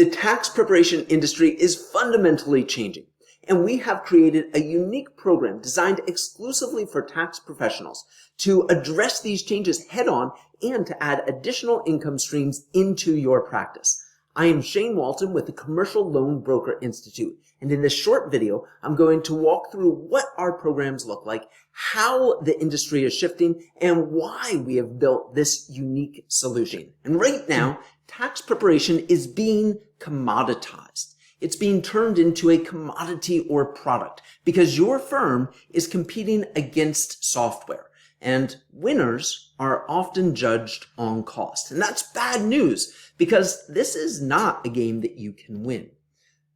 The tax preparation industry is fundamentally changing, and we have created a unique program designed exclusively for tax professionals to address these changes head-on and to add additional income streams into your practice. I am Shane Walton with the Commercial Loan Broker Institute, and in this short video, I'm going to walk through what our programs look like, how the industry is shifting, and why we have built this unique solution. And right now, tax preparation is being commoditized. It's being turned into a commodity or product because your firm is competing against software, and winners are often judged on cost. And that's bad news because this is not a game that you can win.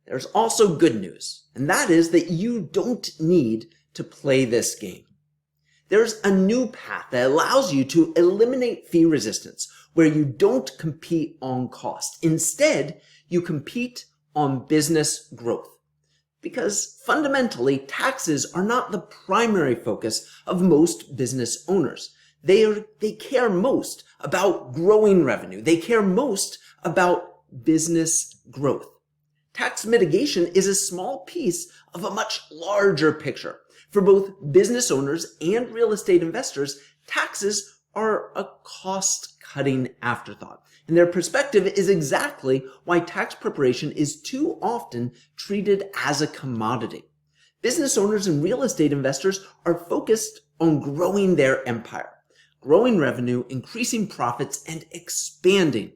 There's also good news, and that is that you don't need to play this game. There's a new path that allows you to eliminate fee resistance, where you don't compete on cost. Instead, you compete on business growth. Because fundamentally, taxes are not the primary focus of most business owners. They care most about growing revenue. They care most about business growth. Tax mitigation is a small piece of a much larger picture. For both business owners and real estate investors, taxes are a cost-cutting afterthought. And their perspective is exactly why tax preparation is too often treated as a commodity. Business owners and real estate investors are focused on growing their empire, growing revenue, increasing profits, and expanding.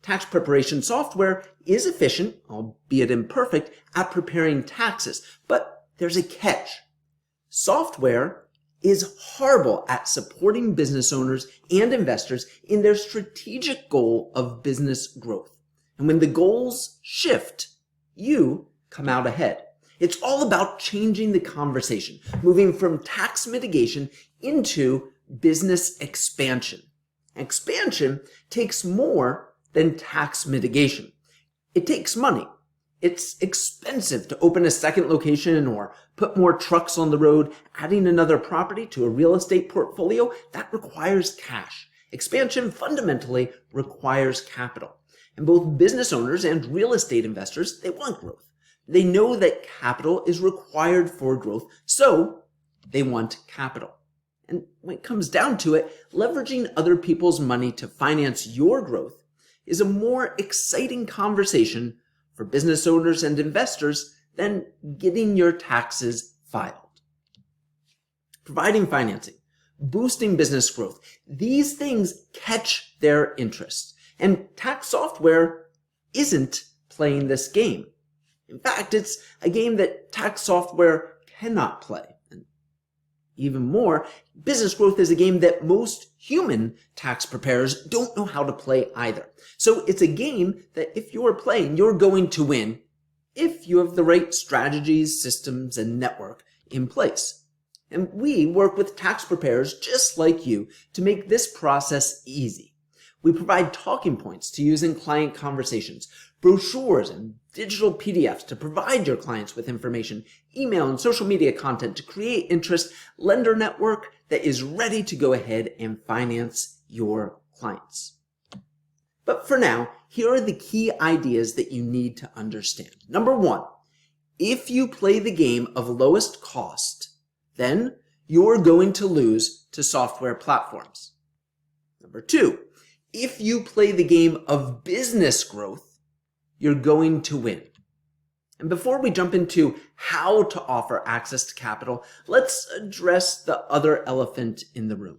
Tax preparation software is efficient, albeit imperfect, at preparing taxes, but there's a catch. Software is horrible at supporting business owners and investors in their strategic goal of business growth. And when the goals shift, you come out ahead. It's all about changing the conversation, moving from tax mitigation into business expansion. Expansion takes more than tax mitigation. It takes money. It's expensive to open a second location or put more trucks on the road. Adding another property to a real estate portfolio, that requires cash. Expansion fundamentally requires capital. And both business owners and real estate investors, they want growth. They know that capital is required for growth, so they want capital. And when it comes down to it, leveraging other people's money to finance your growth is a more exciting conversation for business owners and investors than getting your taxes filed. Providing financing, boosting business growth, these things catch their interest. And tax software isn't playing this game. In fact, it's a game that tax software cannot play. And even more, business growth is a game that most human tax preparers don't know how to play either. So it's a game that if you're playing, you're going to win if you have the right strategies, systems, and network in place. And we work with tax preparers just like you to make this process easy. We provide talking points to use in client conversations, brochures and digital PDFs to provide your clients with information, email and social media content to create interest, lender network that is ready to go ahead and finance your clients. But for now, here are the key ideas that you need to understand. Number one, if you play the game of lowest cost, then you're going to lose to software platforms. Number two, if you play the game of business growth, you're going to win. And before we jump into how to offer access to capital, let's address the other elephant in the room.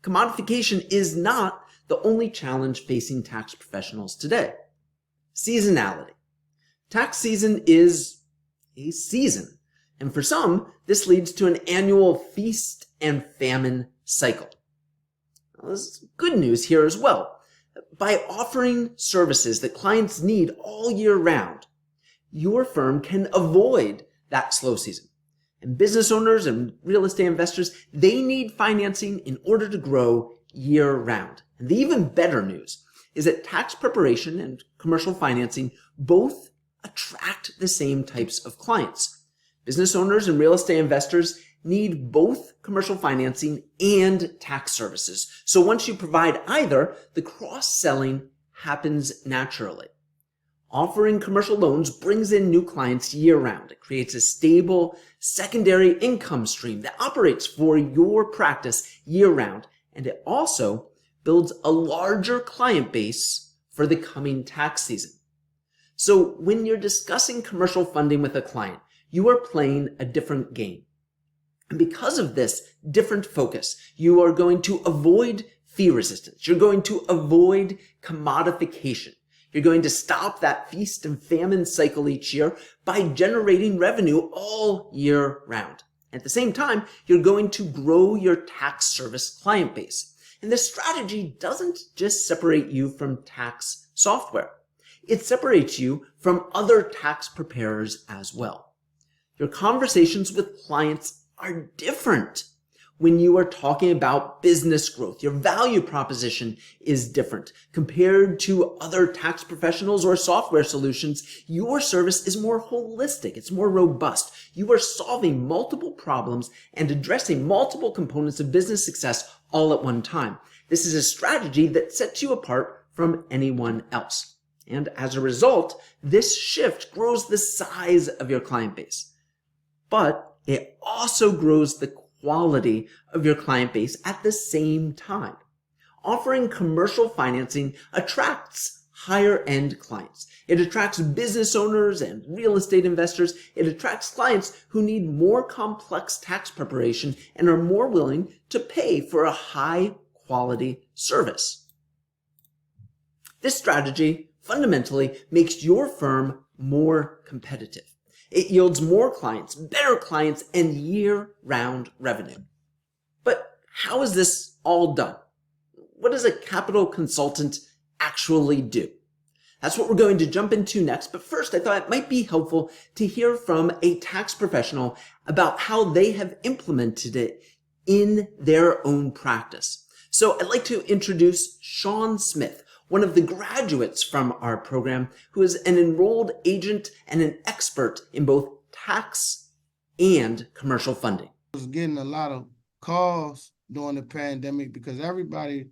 Commodification is not the only challenge facing tax professionals today. Seasonality. Tax season is a season, and for some, this leads to an annual feast and famine cycle. Well, there's good news here as well. By offering services that clients need all year round, your firm can avoid that slow season. And business owners and real estate investors, they need financing in order to grow year round. And the even better news is that tax preparation and commercial financing both attract the same types of clients. Business owners and real estate investors need both commercial financing and tax services. So once you provide either, the cross-selling happens naturally. Offering commercial loans brings in new clients year-round. It creates a stable secondary income stream that operates for your practice year-round, and it also builds a larger client base for the coming tax season. So when you're discussing commercial funding with a client, you are playing a different game. And because of this different focus, you are going to avoid fee resistance. You're going to avoid commodification. You're going to stop that feast and famine cycle each year by generating revenue all year round. At the same time, you're going to grow your tax service client base. And this strategy doesn't just separate you from tax software. It separates you from other tax preparers as well. Your conversations with clients are different. When you are talking about business growth, your value proposition is different. Compared to other tax professionals or software solutions, your service is more holistic. It's more robust. You are solving multiple problems and addressing multiple components of business success all at one time. This is a strategy that sets you apart from anyone else. And as a result, this shift grows the size of your client base. But it also grows the quality of your client base at the same time. Offering commercial financing attracts higher end clients. It attracts business owners and real estate investors. It attracts clients who need more complex tax preparation and are more willing to pay for a high quality service. This strategy fundamentally makes your firm more competitive. It yields more clients, better clients, and year-round revenue. But how is this all done? What does a capital consultant actually do? That's what we're going to jump into next, but first I thought it might be helpful to hear from a tax professional about how they have implemented it in their own practice. So I'd like to introduce Sean Smith, one of the graduates from our program, who is an enrolled agent and an expert in both tax and commercial funding. I was getting a lot of calls during the pandemic because everybody,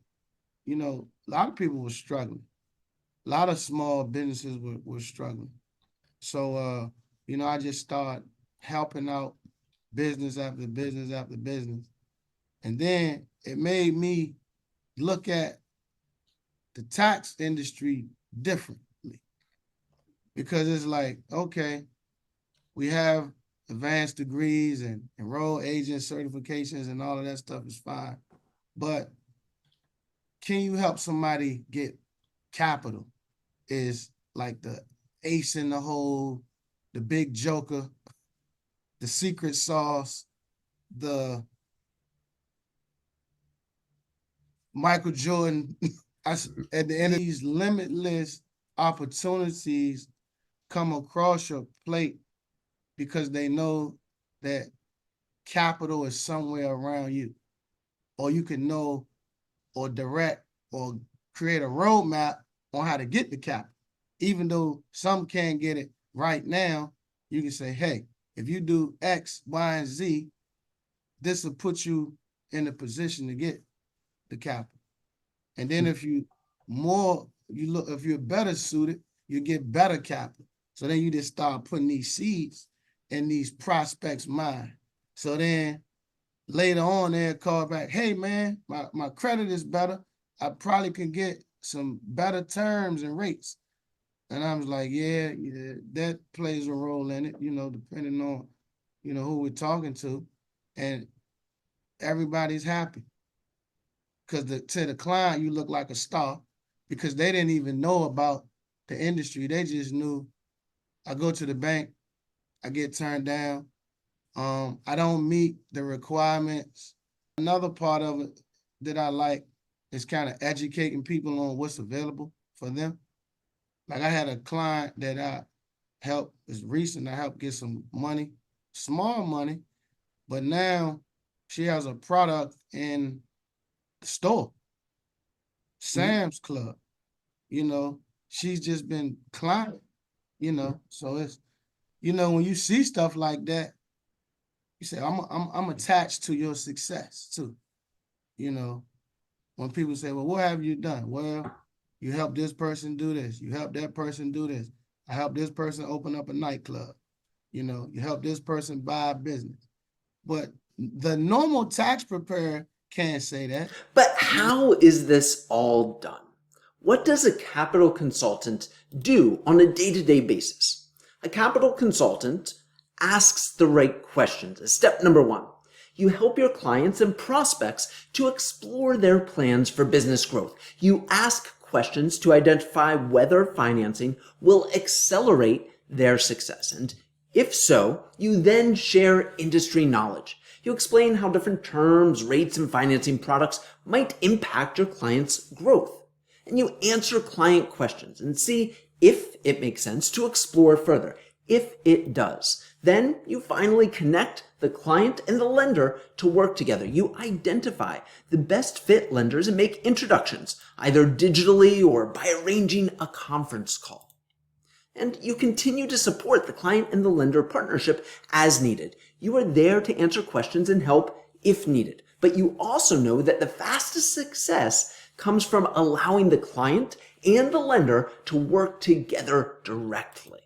a lot of people were struggling. A lot of small businesses were struggling. So, I just started helping out business after business after business. And then it made me look at the tax industry differently, because it's like, okay, we have advanced degrees and enrolled agent certifications and all of that stuff is fine. But can you help somebody get capital is like the ace in the hole, the big joker, the secret sauce, the Michael Jordan. At the end of these limitless opportunities come across your plate because they know that capital is somewhere around you, or you can know or direct or create a roadmap on how to get the capital. Even though some can't get it right now, you can say, hey, if you do X, Y, and Z, this will put you in a position to get the capital. And then if you're better suited, you get better capital. So then you just start putting these seeds in these prospects' mind. So then later on they'll call back, hey man, my credit is better. I probably can get some better terms and rates. And I was like, yeah, that plays a role in it, depending on, who we're talking to. And everybody's happy. Because to the client, you look like a star, because they didn't even know about the industry. They just knew, I go to the bank, I get turned down. I don't meet the requirements. Another part of it that I like is kind of educating people on what's available for them. Like I had a client that I helped, it's recent, I helped get some money, small money, but now she has a product in store, Sam's Club, she's just been climbing, so it's, when you see stuff like that, you say, I'm attached to your success too. When people say, well, what have you done? Well, you help this person do this, you help that person do this. I help this person open up a nightclub. You help this person buy a business. But the normal tax preparer can't say that. But how is this all done? What does a capital consultant do on a day-to-day basis? A capital consultant asks the right questions. Step number one, you help your clients and prospects to explore their plans for business growth. You ask questions to identify whether financing will accelerate their success. And if so, you then share industry knowledge. You explain how different terms, rates, and financing products might impact your client's growth. And you answer client questions and see if it makes sense to explore further. If it does, then you finally connect the client and the lender to work together. You identify the best fit lenders and make introductions, either digitally or by arranging a conference call. And you continue to support the client and the lender partnership as needed. You are there to answer questions and help if needed. But you also know that the fastest success comes from allowing the client and the lender to work together directly.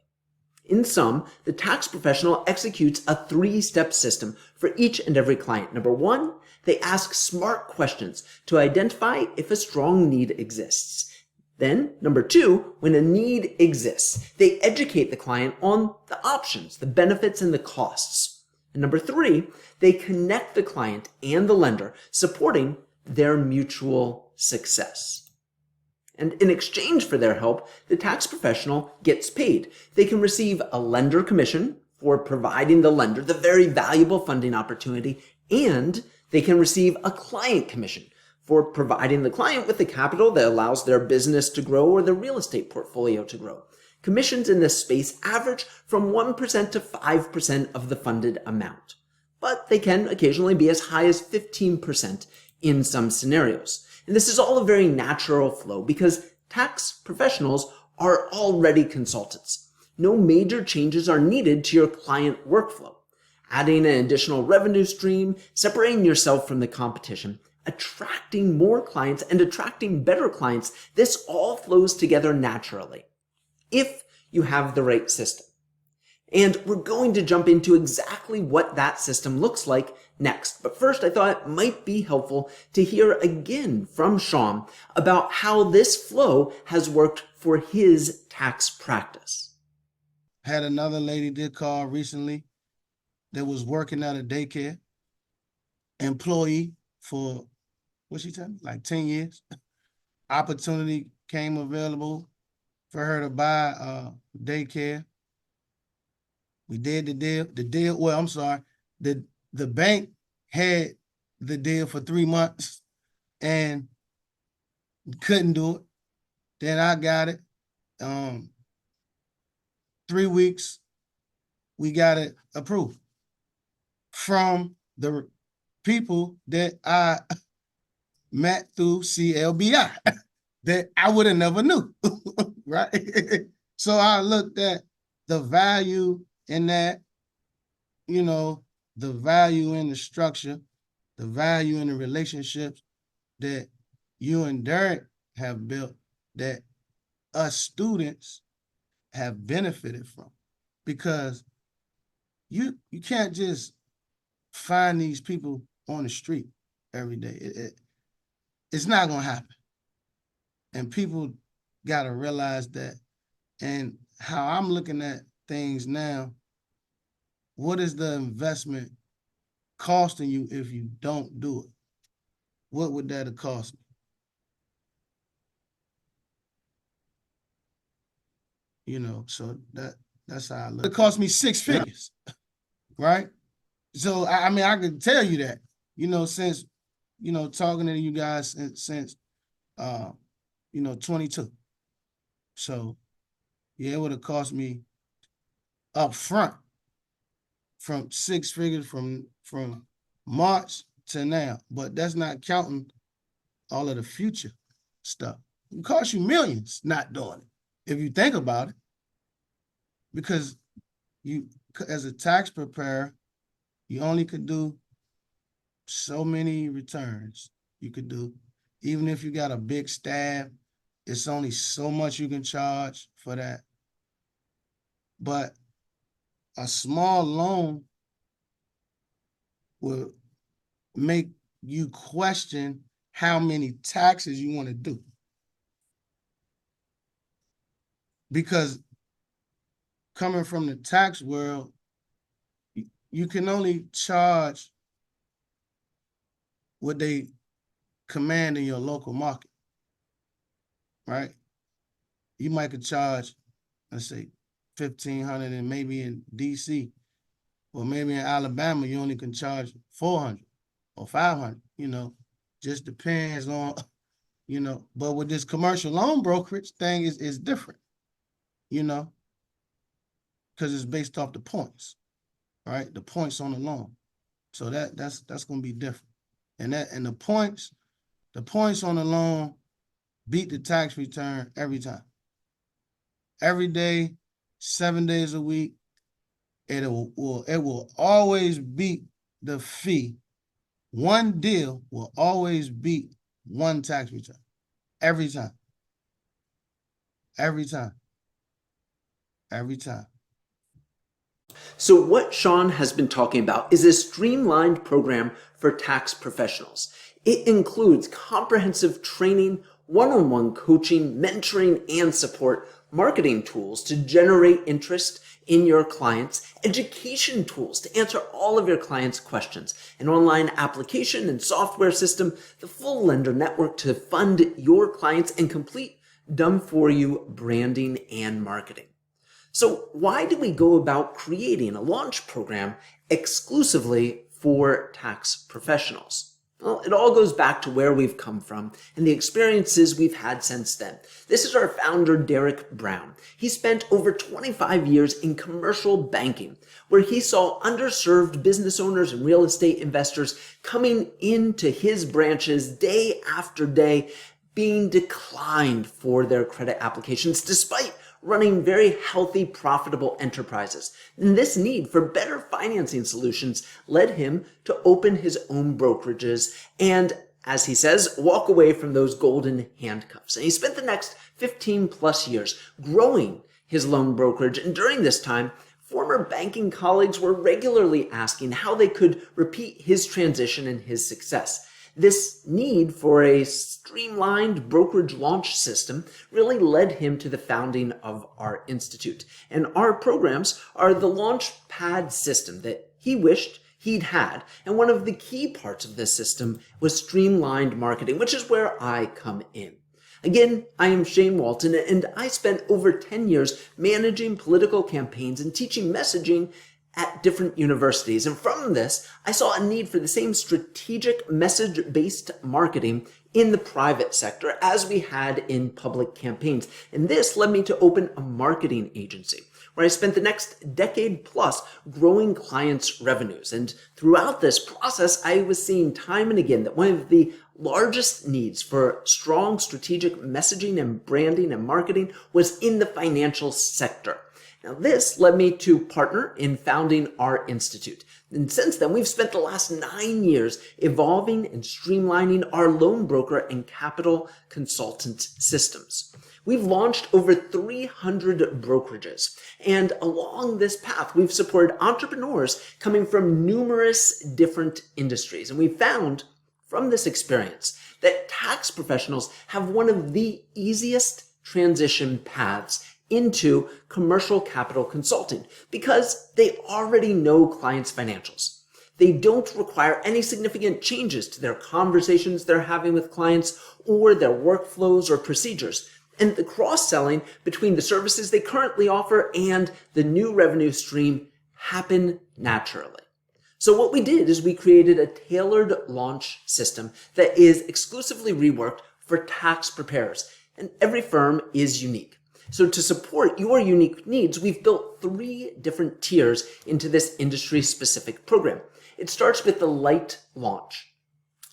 In sum, the tax professional executes a 3-step system for each and every client. Number one, they ask smart questions to identify if a strong need exists. Then, number two, when a need exists, they educate the client on the options, the benefits, and the costs. And number three, they connect the client and the lender, supporting their mutual success. And in exchange for their help, the tax professional gets paid. They can receive a lender commission for providing the lender the very valuable funding opportunity, and they can receive a client commission for providing the client with the capital that allows their business to grow or their real estate portfolio to grow. Commissions in this space average from 1% to 5% of the funded amount, but they can occasionally be as high as 15% in some scenarios. And this is all a very natural flow because tax professionals are already consultants. No major changes are needed to your client workflow. Adding an additional revenue stream, separating yourself from the competition, attracting more clients and attracting better clients, this all flows together naturally if you have the right system. And we're going to jump into exactly what that system looks like next. But first, I thought it might be helpful to hear again from Sean about how this flow has worked for his tax practice. Had another lady did call recently that was working at a daycare, employee for, what's she telling me, like 10 years. Opportunity came available for her to buy a daycare. We did the deal, well, I'm sorry, the bank had the deal for 3 months and couldn't do it. Then I got it. 3 weeks, we got it approved from the people that I met through CLBI that I would have never knew, right? So I looked at the value in that, the value in the structure, the value in the relationships that you and Derek have built that us students have benefited from. Because you can't just find these people on the street every day. It's not gonna happen. And people gotta realize that. And how I'm looking at things now, what is the investment costing you if you don't do it? What would that have cost me? So that's how I look. It cost me 6 figures, right? So I mean, I could tell you that, since, talking to you guys since 22. So yeah, it would have cost me up front from 6 figures from March to now, but that's not counting all of the future stuff. It costs you millions not doing it, if you think about it, because you, as a tax preparer, you only could do so many returns you could do. Even if you got a big staff, it's only so much you can charge for that. But a small loan will make you question how many taxes you want to do. Because coming from the tax world, you can only charge what they command in your local market, right? You might could charge, let's say, $1,500, and maybe in DC, or maybe in Alabama, you only can charge $400 or $500, just depends on, but with this commercial loan brokerage thing is different, because it's based off the points, right? The points on the loan. So that's going to be different. And the points on the loan beat the tax return every time. Every day, 7 days a week, it will always beat the fee. One deal will always beat one tax return. Every time. Every time. Every time. So what Sean has been talking about is a streamlined program for tax professionals. It includes comprehensive training, one-on-one coaching, mentoring, and support, marketing tools to generate interest in your clients, education tools to answer all of your clients' questions, an online application and software system, the full lender network to fund your clients, and complete done-for-you branding and marketing. So why do we go about creating a launch program exclusively for tax professionals? Well, it all goes back to where we've come from and the experiences we've had since then. This is our founder, Derek Brown. He spent over 25 years in commercial banking, where he saw underserved business owners and real estate investors coming into his branches day after day, being declined for their credit applications despite running very healthy, profitable enterprises. And this need for better financing solutions led him to open his own brokerages and, as he says, walk away from those golden handcuffs. And he spent the next 15 plus years growing his loan brokerage. And during this time, former banking colleagues were regularly asking how they could repeat his transition and his success. This need for a streamlined brokerage launch system really led him to the founding of our institute. And our programs are the launch pad system that he wished he'd had. And one of the key parts of this system was streamlined marketing, which is where I come in. Again, I am Shane Walton, and I spent over 10 years managing political campaigns and teaching messaging at different universities. And from this, I saw a need for the same strategic message-based marketing in the private sector as we had in public campaigns. And this led me to open a marketing agency where I spent the next decade plus growing clients' revenues. And throughout this process, I was seeing time and again that one of the largest needs for strong strategic messaging and branding and marketing was in the financial sector. Now, this led me to partner in founding our institute. And since then, we've spent the last 9 years evolving and streamlining our loan broker and capital consultant systems. We've launched over 300 brokerages. And along this path, we've supported entrepreneurs coming from numerous different industries. And we found from this experience that tax professionals have one of the easiest transition paths into commercial capital consulting because they already know clients' financials. They don't require any significant changes to their conversations they're having with clients or their workflows or procedures. And the cross-selling between the services they currently offer and the new revenue stream happen naturally. So what we did is we created a tailored launch system that is exclusively reworked for tax preparers, and every firm is unique. So to support your unique needs, we've built 3 different tiers into this industry-specific program. It starts with the light launch.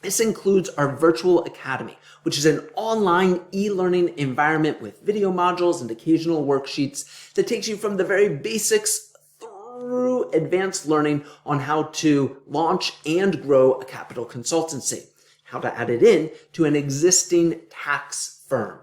This includes our virtual academy, which is an online e-learning environment with video modules and occasional worksheets that takes you from the very basics through advanced learning on how to launch and grow a capital consultancy, how to add it in to an existing tax firm.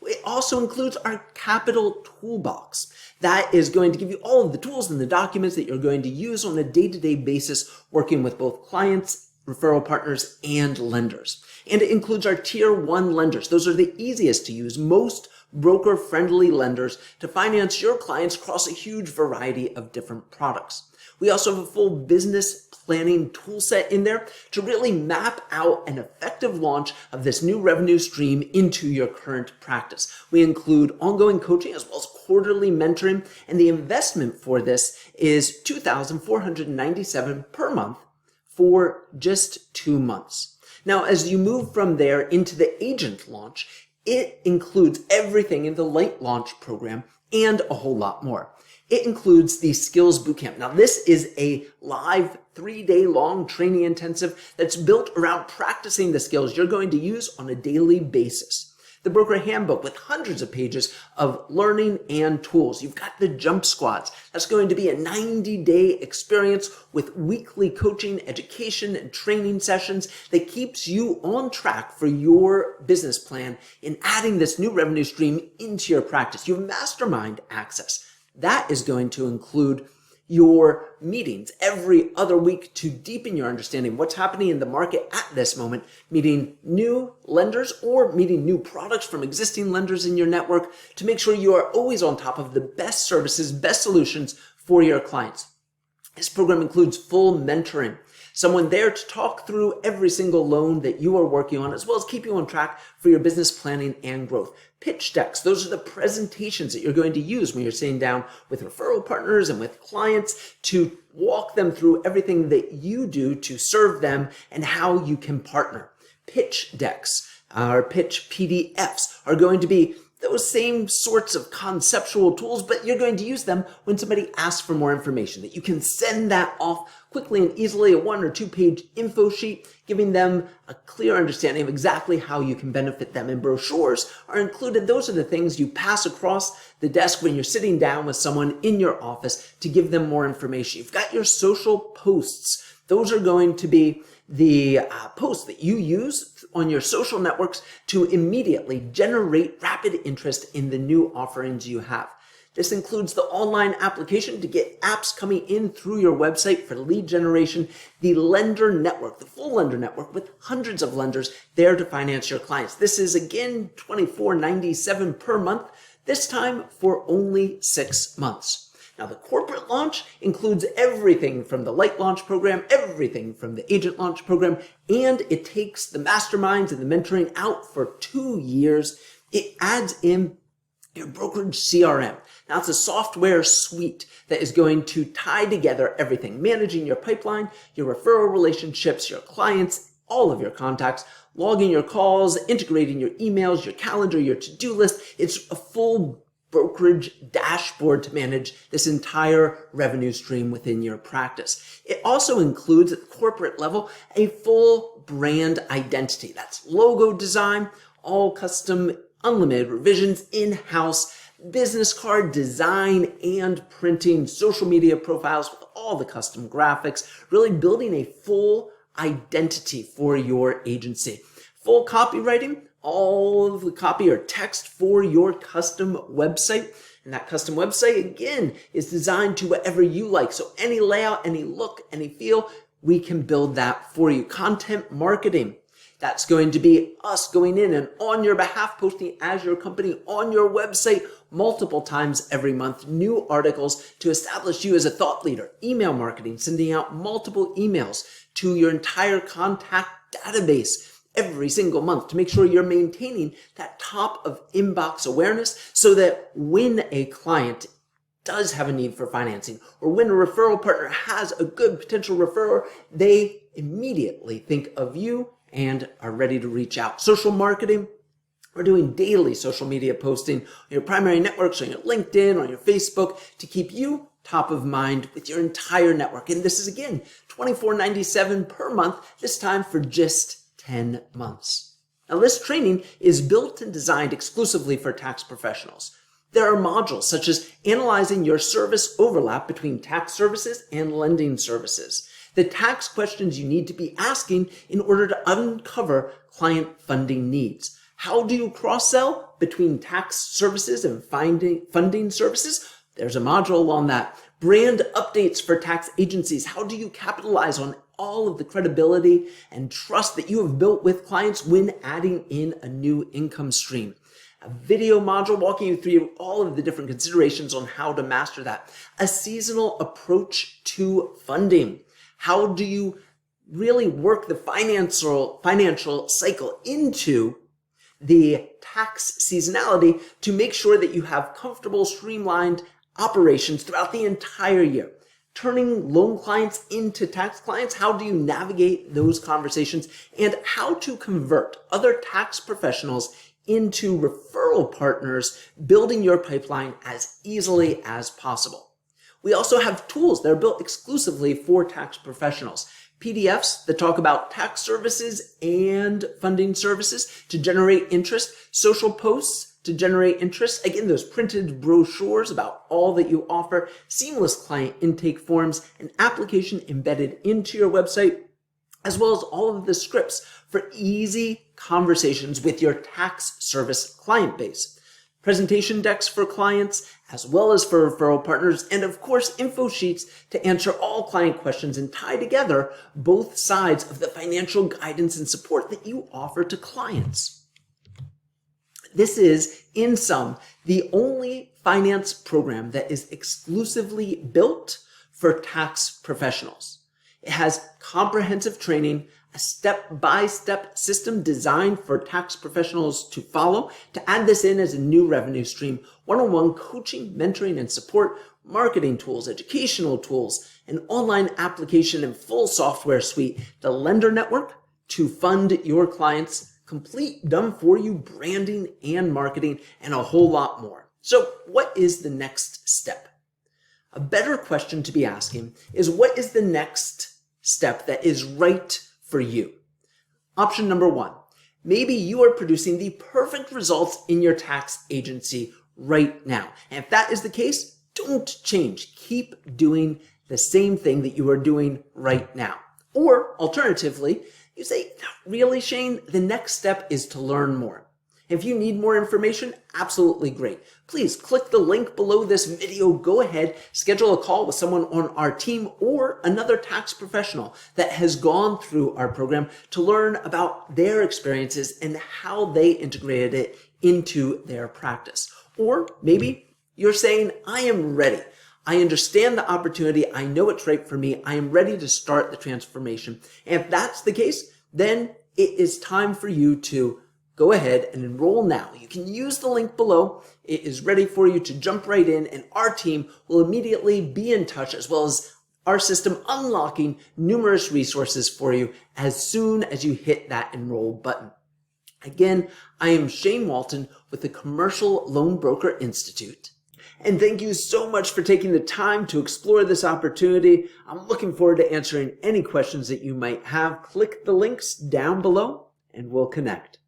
It also includes our capital toolbox. That is going to give you all of the tools and the documents that you're going to use on a day-to-day basis, working with both clients, referral partners, and lenders. And it includes our tier 1 lenders. Those are the easiest to use, most broker-friendly lenders to finance your clients across a huge variety of different products. We also have a full business planning tool set in there to really map out an effective launch of this new revenue stream into your current practice. We include ongoing coaching as well as quarterly mentoring, and the investment for this is $2,497 per month for just 2 months. Now, as you move from there into the agent launch, it includes everything in the light launch program and a whole lot more. It includes the Skills Bootcamp. Now, this is a live 3-day long training intensive that's built around practicing the skills you're going to use on a daily basis. The Broker Handbook with hundreds of pages of learning and tools. You've got the Jump Squads. That's going to be a 90-day experience with weekly coaching, education, and training sessions that keeps you on track for your business plan in adding this new revenue stream into your practice. You have mastermind access. That is going to include your meetings every other week to deepen your understanding of what's happening in the market at this moment, meeting new lenders or meeting new products from existing lenders in your network to make sure you are always on top of the best services, best solutions for your clients. This program includes full mentoring, someone there to talk through every single loan that you are working on, as well as keep you on track for your business planning and growth. Pitch decks, those are the presentations that you're going to use when you're sitting down with referral partners and with clients to walk them through everything that you do to serve them and how you can partner. Pitch decks, or pitch PDFs, are going to be those same sorts of conceptual tools, but you're going to use them when somebody asks for more information, that you can send that off quickly and easily, a 1 or 2 page info sheet, giving them a clear understanding of exactly how you can benefit them. And brochures are included. Those are the things you pass across the desk when you're sitting down with someone in your office to give them more information. You've got your social posts. Those are going to be the posts that you use on your social networks to immediately generate rapid interest in the new offerings you have. This includes the online application to get apps coming in through your website for lead generation, the lender network, the full lender network with hundreds of lenders there to finance your clients. This is again $24.97 per month, this time for only 6 months. Now, the corporate launch includes everything from the light launch program, everything from the agent launch program, and it takes the masterminds and the mentoring out for 2 years. It adds in your brokerage CRM. Now, it's a software suite that is going to tie together everything, managing your pipeline, your referral relationships, your clients, all of your contacts, logging your calls, integrating your emails, your calendar, your to-do list. It's a full brokerage dashboard to manage this entire revenue stream within your practice. It also includes at the corporate level a full brand identity. That's logo design, all custom, unlimited revisions, in-house, business card design and printing, social media profiles with all the custom graphics, really building a full identity for your agency. Full copywriting, all of the copy or text for your custom website. And that custom website, again, is designed to whatever you like. So any layout, any look, any feel, we can build that for you. Content marketing. That's going to be us going in and on your behalf, posting as your company on your website multiple times every month, new articles to establish you as a thought leader. Email marketing, sending out multiple emails to your entire contact database every single month to make sure you're maintaining that top of inbox awareness so that when a client does have a need for financing or when a referral partner has a good potential referrer, they immediately think of you and are ready to reach out. Social marketing, we're doing daily social media posting on your primary networks, on your LinkedIn, on your Facebook to keep you top of mind with your entire network. And this is again, $24.97 per month, this time for just 10 months. Now, this training is built and designed exclusively for tax professionals. There are modules such as analyzing your service overlap between tax services and lending services, the tax questions you need to be asking in order to uncover client funding needs, How do you cross-sell between tax services and funding services? There's a module on that. Brand updates for tax agencies. How do you capitalize on all of the credibility and trust that you have built with clients when adding in a new income stream? A video module walking you through all of the different considerations on how to master that. A seasonal approach to funding. How do you really work the financial cycle into the tax seasonality to make sure that you have comfortable, streamlined operations throughout the entire year? Turning loan clients into tax clients, how do you navigate those conversations, and how to convert other tax professionals into referral partners, building your pipeline as easily as possible. We also have tools that are built exclusively for tax professionals. PDFs that talk about tax services and funding services to generate interest, social posts to generate interest, again, those printed brochures about all that you offer, seamless client intake forms, an application embedded into your website, as well as all of the scripts for easy conversations with your tax service client base. Presentation decks for clients, as well as for referral partners, and of course, info sheets to answer all client questions and tie together both sides of the financial guidance and support that you offer to clients. This is, in sum, the only finance program that is exclusively built for tax professionals. It has comprehensive training, a step-by-step system designed for tax professionals to follow, to add this in as a new revenue stream, one-on-one coaching, mentoring, and support, marketing tools, educational tools, an online application and full software suite, the lender network to fund your clients, complete done-for-you branding and marketing, and a whole lot more. So what is the next step? A better question to be asking is, what is the next step that is right for you? Option number one, maybe you are producing the perfect results in your tax agency right now. And if that is the case, don't change. Keep doing the same thing that you are doing right now. Or alternatively, you say, really, Shane, the next step is to learn more. If you need more information, absolutely great. Please click the link below this video. Go ahead, schedule a call with someone on our team or another tax professional that has gone through our program to learn about their experiences and how they integrated it into their practice. Or maybe you're saying, I am ready. I understand the opportunity. I know it's right for me. I am ready to start the transformation. And if that's the case, then it is time for you to go ahead and enroll now. You can use the link below. It is ready for you to jump right in, and our team will immediately be in touch, as well as our system unlocking numerous resources for you as soon as you hit that enroll button. Again, I am Shane Walton with the Commercial Loan Broker Institute. And thank you so much for taking the time to explore this opportunity. I'm looking forward to answering any questions that you might have. Click the links down below and we'll connect.